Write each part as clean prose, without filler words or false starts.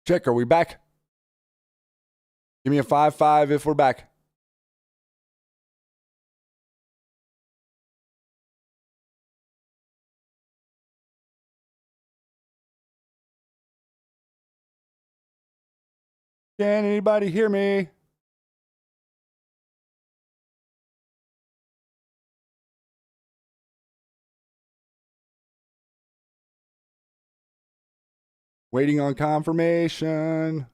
Check, are we back? Give me a 5-5 if we're back. Can anybody hear me? Waiting on confirmation.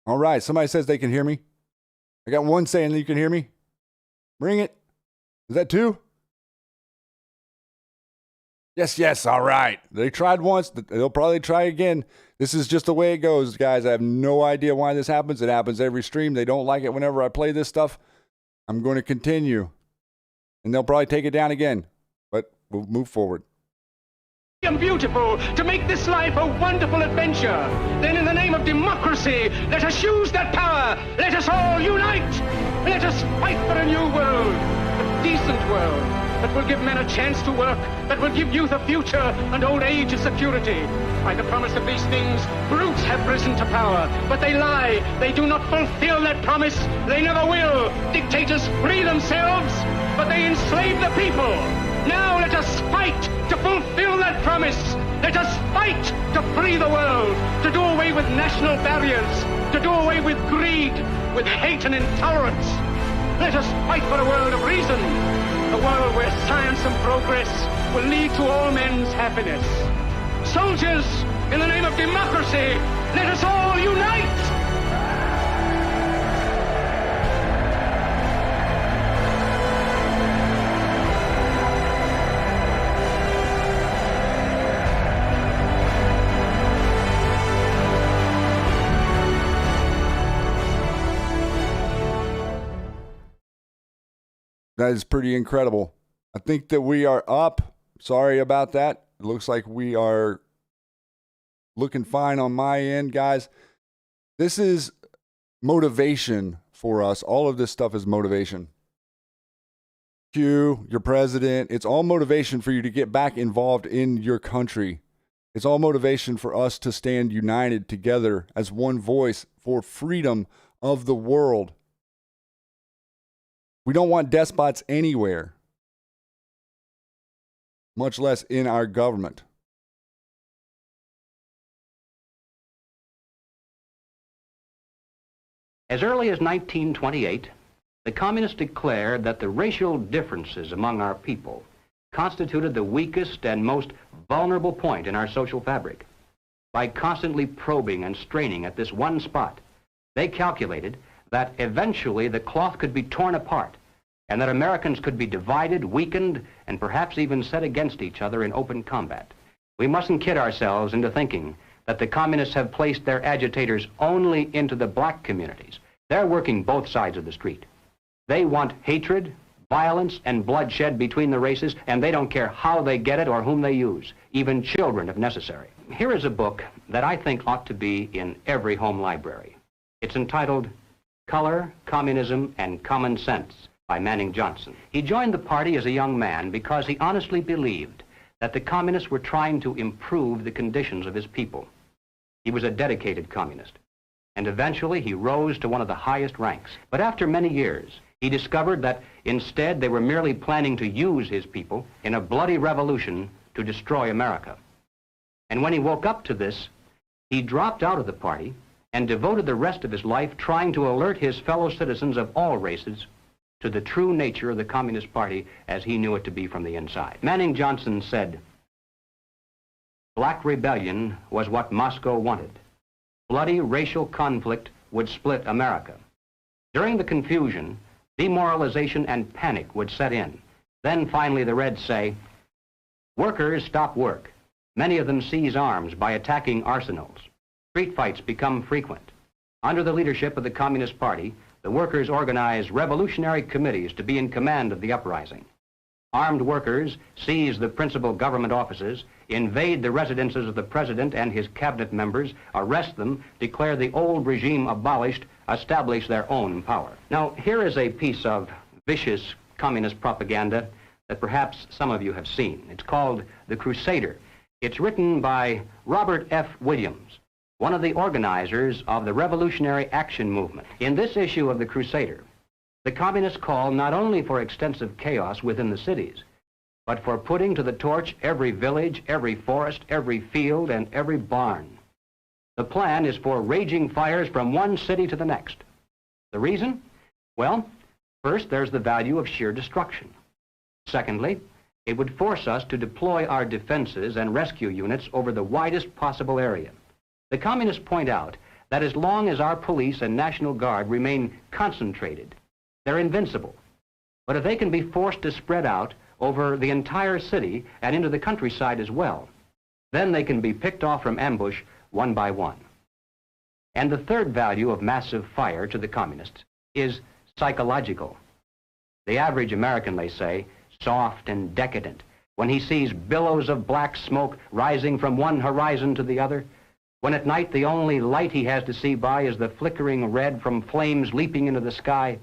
All right, somebody says they can hear me. I got one saying that you can hear me. Bring it. Is that two? Yes, yes, all right. They tried once. They'll probably try again. This is just the way it goes, guys. I have no idea why this happens. It happens every stream. They don't like it whenever I play this stuff. I'm going to continue. And they'll probably take it down again. But we'll move forward. And beautiful, to make this life a wonderful adventure. Then in the name of democracy, let us use that power. Let us all unite. Let us fight for a new world, a decent world, that will give men a chance to work, that will give youth a future and old age a security. By the promise of these things, brutes have risen to power, but they lie. They do not fulfill that promise. They never will. Dictators free themselves, but they enslave the people. Now let us fight to fulfill that promise. Let us fight to free the world, to do away with national barriers, to do away with greed, with hate and intolerance. Let us fight for a world of reason, a world where science and progress will lead to all men's happiness. Soldiers, in the name of democracy, let us all unite! That is pretty incredible. I think that we are up. Sorry about that. It looks like we are looking fine on my end, guys. This is motivation for us. All of this stuff is motivation. Q, your president, it's all motivation for you to get back involved in your country. It's all motivation for us to stand united together as one voice for freedom of the world. We don't want despots anywhere, much less in our government. As early as 1928, the communists declared that the racial differences among our people constituted the weakest and most vulnerable point in our social fabric. By constantly probing and straining at this one spot, they calculated that eventually the cloth could be torn apart and that Americans could be divided, weakened, and perhaps even set against each other in open combat. We mustn't kid ourselves into thinking that the communists have placed their agitators only into the black communities. They're working both sides of the street. They want hatred, violence, and bloodshed between the races, and they don't care how they get it or whom they use, even children if necessary. Here is a book that I think ought to be in every home library. It's entitled Color, Communism, and Common Sense by Manning Johnson. He joined the party as a young man because he honestly believed that the communists were trying to improve the conditions of his people. He was a dedicated communist, and eventually he rose to one of the highest ranks. But after many years, he discovered that instead they were merely planning to use his people in a bloody revolution to destroy America. And when he woke up to this, he dropped out of the party and devoted the rest of his life trying to alert his fellow citizens of all races to the true nature of the Communist Party as he knew it to be from the inside. Manning Johnson said, "Black rebellion was what Moscow wanted. Bloody racial conflict would split America. During the confusion, demoralization and panic would set in. Then finally the Reds say, workers stop work. Many of them seize arms by attacking arsenals. Street fights become frequent. Under the leadership of the Communist Party, the workers organize revolutionary committees to be in command of the uprising. Armed workers seize the principal government offices, invade the residences of the president and his cabinet members, arrest them, declare the old regime abolished, establish their own power. Now, here is a piece of vicious communist propaganda that perhaps some of you have seen. It's called The Crusader. It's written by Robert F. Williams, one of the organizers of the Revolutionary Action Movement. In this issue of The Crusader, the communists call not only for extensive chaos within the cities, but for putting to the torch every village, every forest, every field, and every barn. The plan is for raging fires from one city to the next. The reason? Well, first, there's the value of sheer destruction. Secondly, it would force us to deploy our defenses and rescue units over the widest possible area. The communists point out that as long as our police and National Guard remain concentrated, they're invincible. But if they can be forced to spread out over the entire city and into the countryside as well, then they can be picked off from ambush one by one. And the third value of massive fire to the communists is psychological. The average American, they say, soft and decadent, when he sees billows of black smoke rising from one horizon to the other, when at night the only light he has to see by is the flickering red from flames leaping into the sky,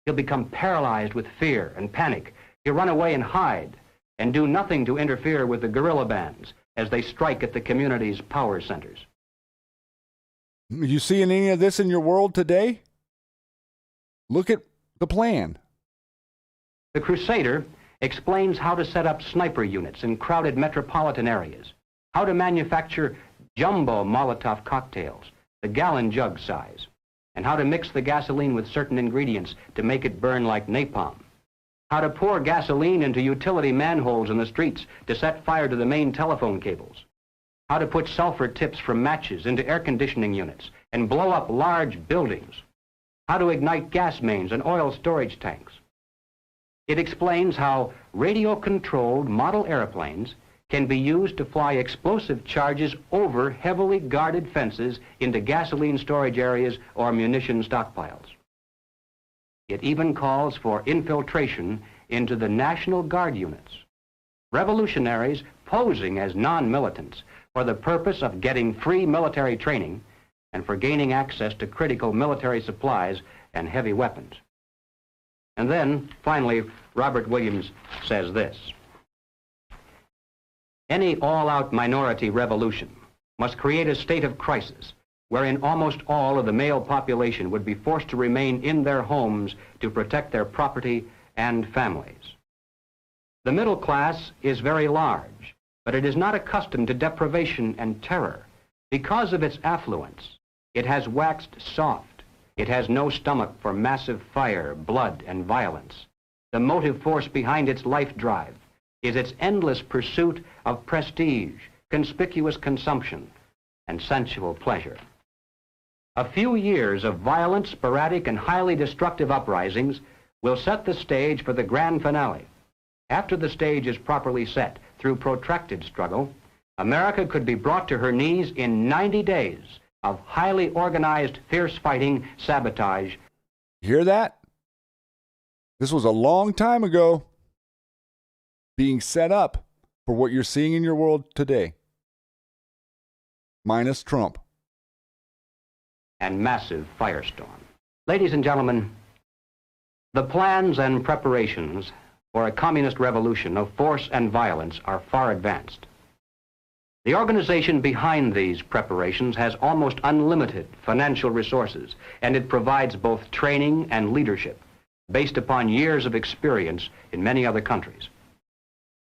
he'll become paralyzed with fear and panic. He'll run away and hide and do nothing to interfere with the guerrilla bands as they strike at the community's power centers. You seeing any of this in your world today? Look at the plan. The Crusader explains how to set up sniper units in crowded metropolitan areas, how to manufacture jumbo Molotov cocktails, the gallon jug size, and how to mix the gasoline with certain ingredients to make it burn like napalm, how to pour gasoline into utility manholes in the streets to set fire to the main telephone cables, how to put sulfur tips from matches into air conditioning units and blow up large buildings, how to ignite gas mains and oil storage tanks. It explains how radio-controlled model airplanes can be used to fly explosive charges over heavily guarded fences into gasoline storage areas or munition stockpiles. It even calls for infiltration into the National Guard units. Revolutionaries posing as non-militants for the purpose of getting free military training and for gaining access to critical military supplies and heavy weapons. And then, finally, Robert Williams says this: any all-out minority revolution must create a state of crisis wherein almost all of the male population would be forced to remain in their homes to protect their property and families. The middle class is very large, but it is not accustomed to deprivation and terror. Because of its affluence, it has waxed soft. It has no stomach for massive fire, blood, and violence. The motive force behind its life drive is its endless pursuit of prestige, conspicuous consumption, and sensual pleasure. A few years of violent, sporadic, and highly destructive uprisings will set the stage for the grand finale. After the stage is properly set through protracted struggle, America could be brought to her knees in 90 days of highly organized, fierce fighting, sabotage. Hear that? This was a long time ago being set up for what you're seeing in your world today. Minus Trump. And massive firestorm. Ladies and gentlemen, the plans and preparations for a communist revolution of force and violence are far advanced. The organization behind these preparations has almost unlimited financial resources, and it provides both training and leadership based upon years of experience in many other countries.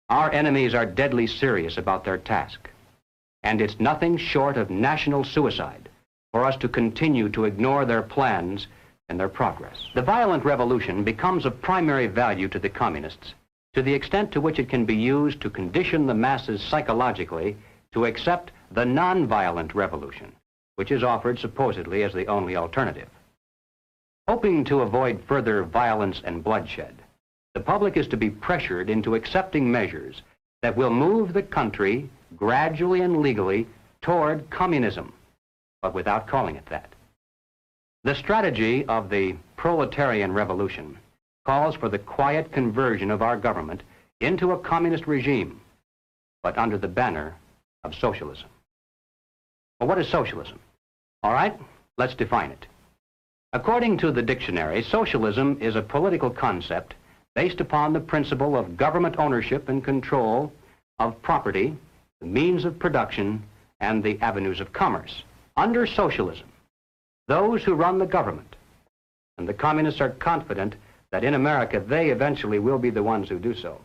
Our enemies are deadly serious about their task, and it's nothing short of national suicide for us to continue to ignore their plans and their progress. The violent revolution becomes of primary value to the communists to the extent to which it can be used to condition the masses psychologically to accept the non-violent revolution, which is offered supposedly as the only alternative. Hoping to avoid further violence and bloodshed, the public is to be pressured into accepting measures that will move the country gradually and legally toward communism, but without calling it that. The strategy of the proletarian revolution calls for the quiet conversion of our government into a communist regime, but under the banner of socialism. Well, what is socialism? All right, let's define it. According to the dictionary, socialism is a political concept based upon the principle of government ownership and control of property, the means of production, and the avenues of commerce. Under socialism, those who run the government, and the communists are confident that in America they eventually will be the ones who do so.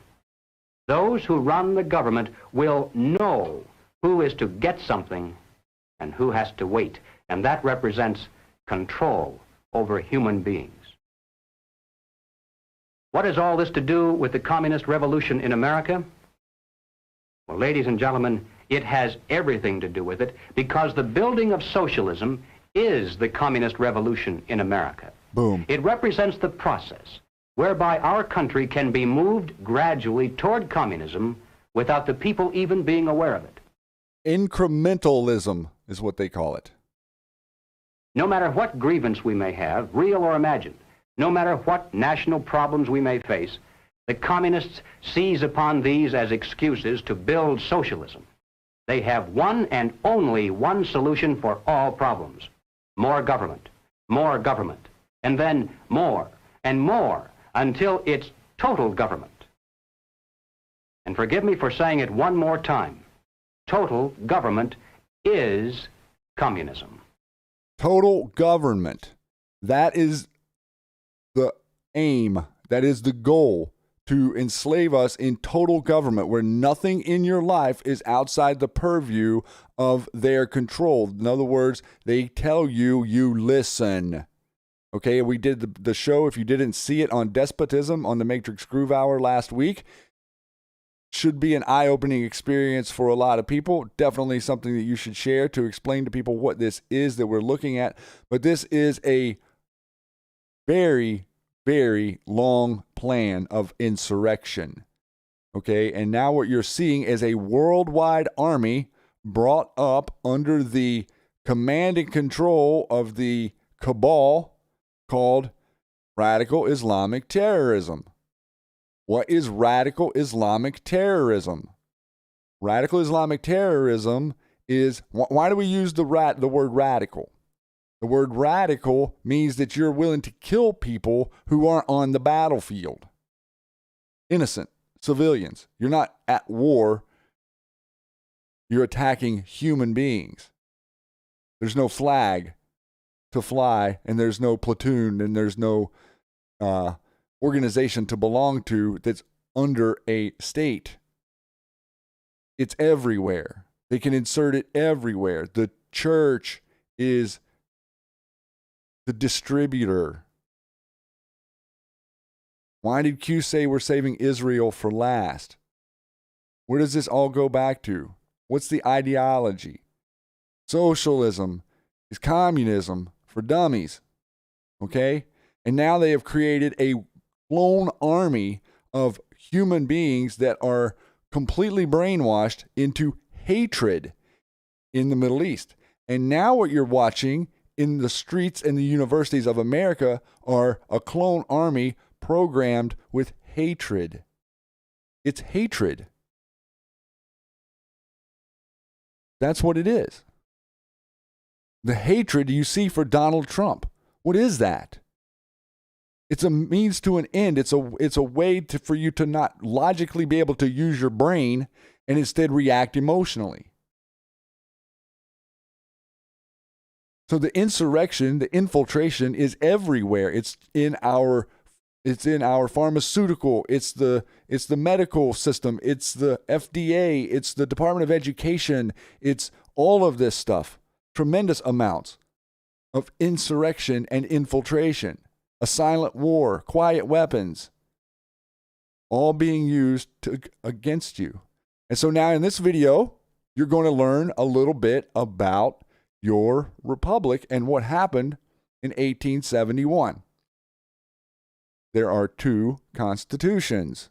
Those who run the government will know who is to get something and who has to wait, and that represents control over human beings. What has all this to do with the communist revolution in America? Well, ladies and gentlemen, it has everything to do with it, because the building of socialism is the communist revolution in America. Boom. It represents the process whereby our country can be moved gradually toward communism without the people even being aware of it. Incrementalism is what they call it. No matter what grievance we may have, real or imagined, no matter what national problems we may face, the communists seize upon these as excuses to build socialism. They have one and only one solution for all problems: more government, and then more and more until it's total government. And forgive me for saying it one more time, total government is communism. Total government. That is the aim. That is the goal, to enslave us in total government, where nothing in your life is outside the purview of their control. In other words, they tell you, you listen. Okay, we did the show, if you didn't see it, on despotism on the Matrix Groove Hour last week. Should be an eye-opening experience for a lot of people. Definitely something that you should share to explain to people what this is that we're looking at. But this is a very, very long plan of insurrection. Okay, and now what you're seeing is a worldwide army brought up under the command and control of the cabal called Radical Islamic Terrorism. What is Radical Islamic Terrorism? Radical Islamic Terrorism is, why do we use the word radical? The word radical means that you're willing to kill people who aren't on the battlefield. Innocent civilians. You're not at war. You're attacking human beings. There's no flag to fly, and there's no platoon, and there's no organization to belong to that's under a state. It's everywhere. They can insert it everywhere. The church is the distributor. Why did Q say we're saving Israel for last? Where does this all go back to? What's the ideology? Socialism is communism for dummies. Okay? And now they have created a clone army of human beings that are completely brainwashed into hatred in the Middle East. And now what you're watching in the streets and the universities of America are a clone army programmed with hatred. It's hatred. That's what it is. The hatred you see for Donald Trump. What is that? It's a means to an end. It's a way for you to not logically be able to use your brain and instead react emotionally. So the insurrection, the infiltration is everywhere. It's in our pharmaceutical, it's the medical system, it's the FDA, it's the Department of Education, it's all of this stuff. Tremendous amounts of insurrection and infiltration. A silent war, quiet weapons, all being used against you. And so now in this video, you're going to learn a little bit about your republic and what happened in 1871. There are two constitutions.